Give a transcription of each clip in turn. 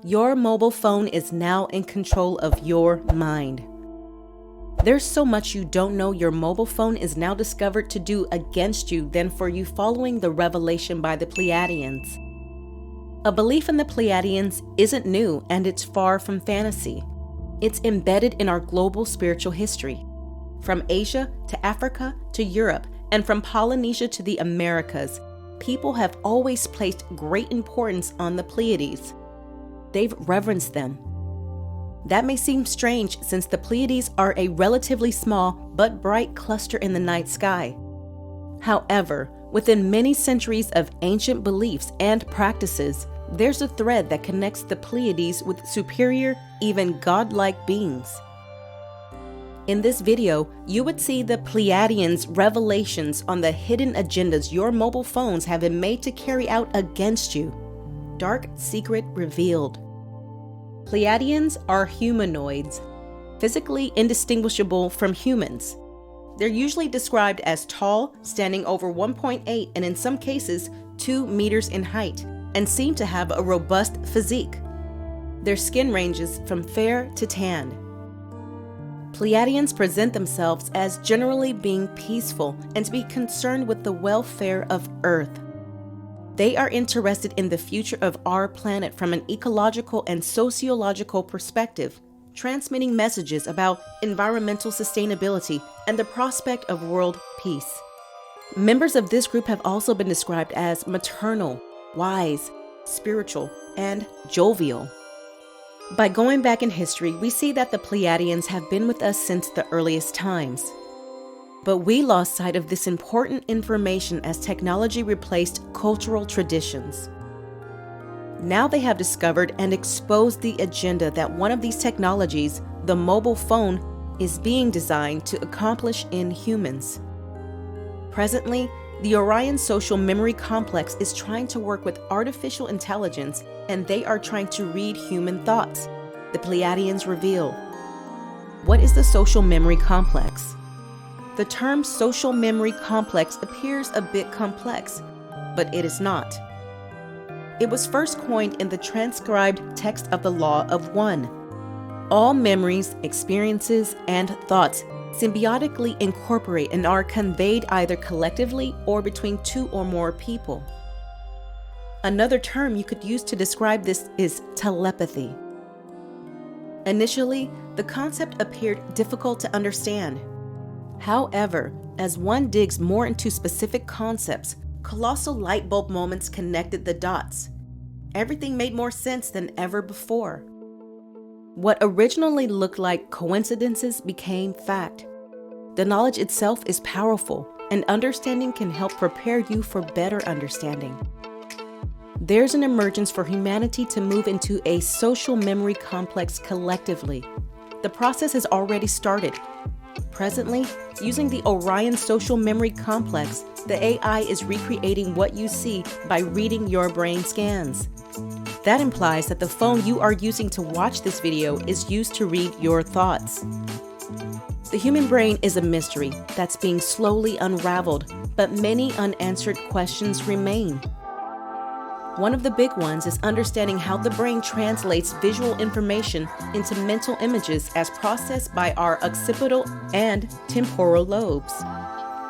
Your mobile phone is now in control of your mind. There's so much you don't know your mobile phone is now discovered to do against you than for you following the revelation by the Pleiadians. A belief in the Pleiadians isn't new, and it's far from fantasy. It's embedded in our global spiritual history. From Asia to Africa to Europe, and from Polynesia to the Americas, people have always placed great importance on the Pleiades. They've reverenced them. That may seem strange since the Pleiades are a relatively small but bright cluster in the night sky. However, within many centuries of ancient beliefs and practices, there's a thread that connects the Pleiades with superior, even godlike beings. In this video, you would see the Pleiadians' revelations on the hidden agendas your mobile phones have been made to carry out against you. Dark secret revealed. Pleiadians are humanoids, physically indistinguishable from humans. They're usually described as tall, standing over 1.8 and in some cases 2 meters in height, and seem to have a robust physique. Their skin ranges from fair to tanned. Pleiadians present themselves as generally being peaceful and to be concerned with the welfare of Earth. They are interested in the future of our planet from an ecological and sociological perspective, transmitting messages about environmental sustainability and the prospect of world peace. Members of this group have also been described as maternal, wise, spiritual, and jovial. By going back in history, we see that the Pleiadians have been with us since the earliest times. But we lost sight of this important information as technology replaced cultural traditions. Now they have discovered and exposed the agenda that one of these technologies, the mobile phone, is being designed to accomplish in humans. Presently, the Orion Social Memory Complex is trying to work with artificial intelligence, and they are trying to read human thoughts, the Pleiadians reveal. What is the Social Memory Complex? The term social memory complex appears a bit complex, but it is not. It was first coined in the transcribed text of the Law of One. All memories, experiences, and thoughts symbiotically incorporate and are conveyed either collectively or between 2 or more people. Another term you could use to describe this is telepathy. Initially, the concept appeared difficult to understand. However, as one digs more into specific concepts, colossal light bulb moments connected the dots. Everything made more sense than ever before. What originally looked like coincidences became fact. The knowledge itself is powerful, and understanding can help prepare you for better understanding. There's an emergence for humanity to move into a social memory complex collectively. The process has already started. Presently, using the Orion Social Memory Complex, the AI is recreating what you see by reading your brain scans. That implies that the phone you are using to watch this video is used to read your thoughts. The human brain is a mystery that's being slowly unraveled, but many unanswered questions remain. One of the big ones is understanding how the brain translates visual information into mental images as processed by our occipital and temporal lobes.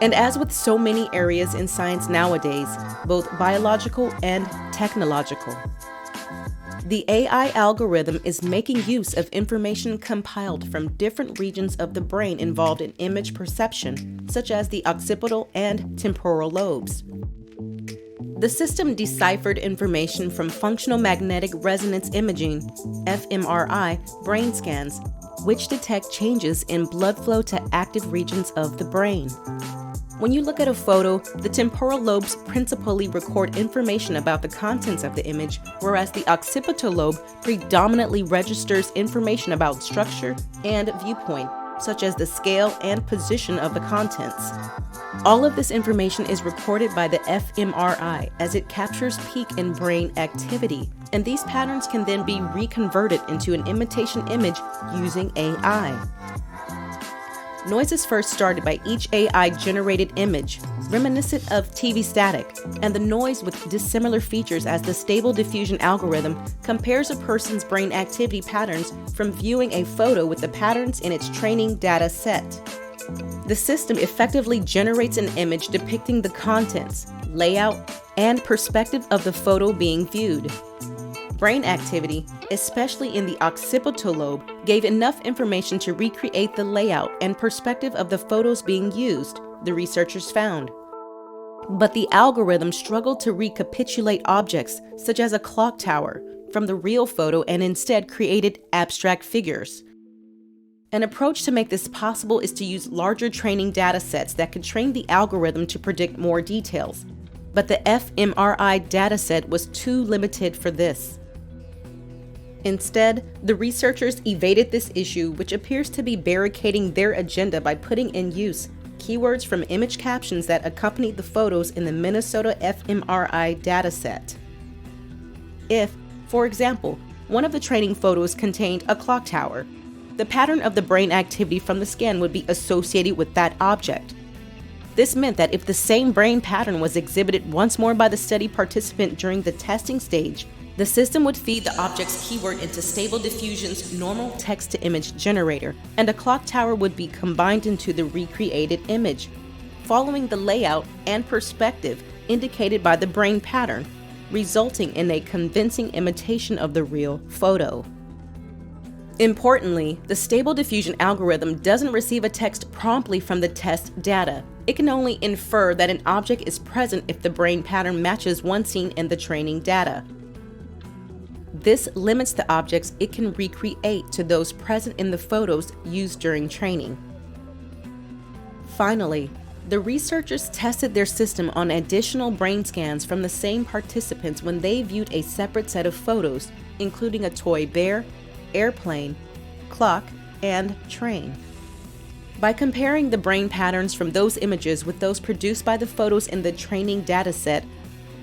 And as with so many areas in science nowadays, both biological and technological, the AI algorithm is making use of information compiled from different regions of the brain involved in image perception, such as the occipital and temporal lobes. The system deciphered information from functional magnetic resonance imaging, fMRI, brain scans, which detect changes in blood flow to active regions of the brain. When you look at a photo, the temporal lobes principally record information about the contents of the image, whereas the occipital lobe predominantly registers information about structure and viewpoint, such as the scale and position of the contents. All of this information is recorded by the fMRI as it captures peak in brain activity, and these patterns can then be reconverted into an imitation image using AI. Noise is first started by each AI-generated image, reminiscent of TV static, and the noise with dissimilar features as the Stable Diffusion algorithm compares a person's brain activity patterns from viewing a photo with the patterns in its training data set. The system effectively generates an image depicting the contents, layout, and perspective of the photo being viewed. Brain activity, especially in the occipital lobe, gave enough information to recreate the layout and perspective of the photos being used, the researchers found. But the algorithm struggled to recapitulate objects, such as a clock tower, from the real photo and instead created abstract figures. An approach to make this possible is to use larger training data sets that could train the algorithm to predict more details. But the fMRI dataset was too limited for this. Instead, the researchers evaded this issue, which appears to be barricading their agenda by putting in use keywords from image captions that accompanied the photos in the Minnesota fMRI dataset. If, for example, one of the training photos contained a clock tower, the pattern of the brain activity from the scan would be associated with that object. This meant that if the same brain pattern was exhibited once more by the study participant during the testing stage, the system would feed the object's keyword into Stable Diffusion's normal text-to-image generator, and a clock tower would be combined into the recreated image, following the layout and perspective indicated by the brain pattern, resulting in a convincing imitation of the real photo. Importantly, the Stable Diffusion algorithm doesn't receive a text promptly from the test data. It can only infer that an object is present if the brain pattern matches one seen in the training data. This limits the objects it can recreate to those present in the photos used during training. Finally, the researchers tested their system on additional brain scans from the same participants when they viewed a separate set of photos, including a toy bear, airplane, clock, and train. By comparing the brain patterns from those images with those produced by the photos in the training dataset,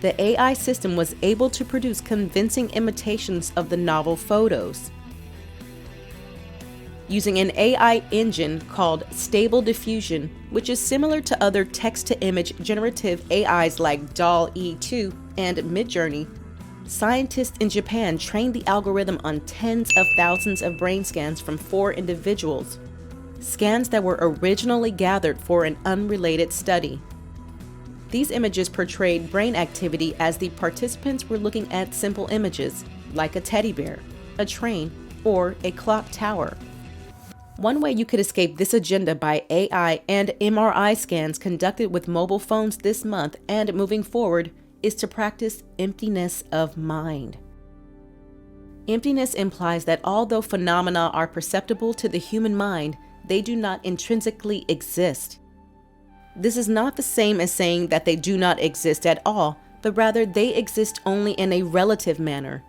the AI system was able to produce convincing imitations of the novel photos. Using an AI engine called Stable Diffusion, which is similar to other text-to-image generative AIs like DALL-E 2 and Midjourney, scientists in Japan trained the algorithm on tens of thousands of brain scans from 4 individuals, scans that were originally gathered for an unrelated study. These images portrayed brain activity as the participants were looking at simple images, like a teddy bear, a train, or a clock tower. One way you could escape this agenda by AI and MRI scans conducted with mobile phones this month and moving forward is to practice emptiness of mind. Emptiness implies that although phenomena are perceptible to the human mind, they do not intrinsically exist. This is not the same as saying that they do not exist at all, but rather they exist only in a relative manner.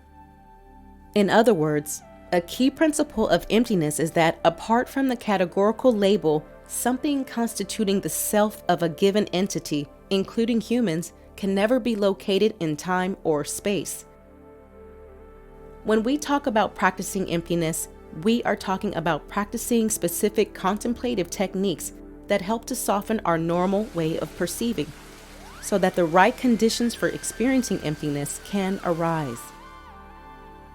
In other words, a key principle of emptiness is that apart from the categorical label, something constituting the self of a given entity, including humans, can never be located in time or space. When we talk about practicing emptiness, we are talking about practicing specific contemplative techniques that help to soften our normal way of perceiving, so that the right conditions for experiencing emptiness can arise.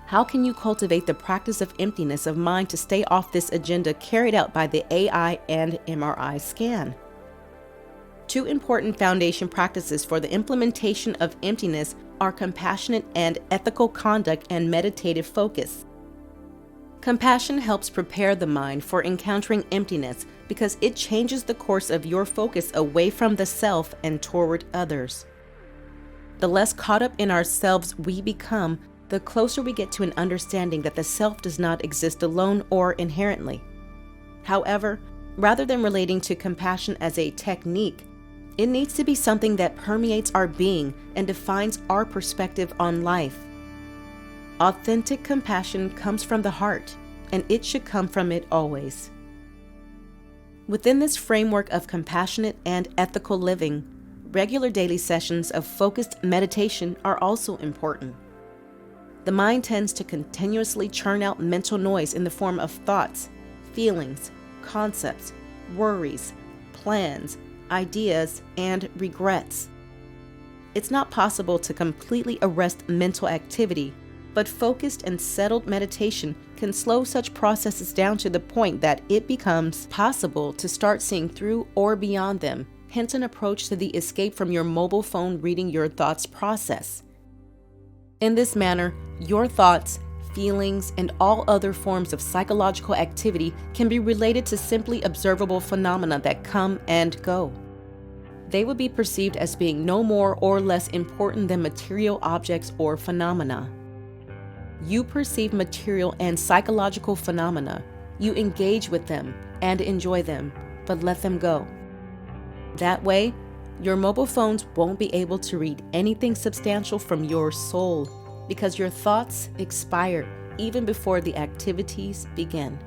How can you cultivate the practice of emptiness of mind to stay off this agenda carried out by the AI and MRI scan? 2 important foundation practices for the implementation of emptiness are compassionate and ethical conduct and meditative focus. Compassion helps prepare the mind for encountering emptiness because it changes the course of your focus away from the self and toward others. The less caught up in ourselves we become, the closer we get to an understanding that the self does not exist alone or inherently. However, rather than relating to compassion as a technique, it needs to be something that permeates our being and defines our perspective on life. Authentic compassion comes from the heart, and it should come from it always. Within this framework of compassionate and ethical living, regular daily sessions of focused meditation are also important. The mind tends to continuously churn out mental noise in the form of thoughts, feelings, concepts, worries, plans, ideas, and regrets. It's not possible to completely arrest mental activity, but focused and settled meditation can slow such processes down to the point that it becomes possible to start seeing through or beyond them, hence an approach to the escape from your mobile phone reading your thoughts process. In this manner, your thoughts, feelings, and all other forms of psychological activity can be related to simply observable phenomena that come and go. They would be perceived as being no more or less important than material objects or phenomena. You perceive material and psychological phenomena. You engage with them and enjoy them, but let them go. That way, your mobile phones won't be able to read anything substantial from your soul, because your thoughts expire even before the activities begin.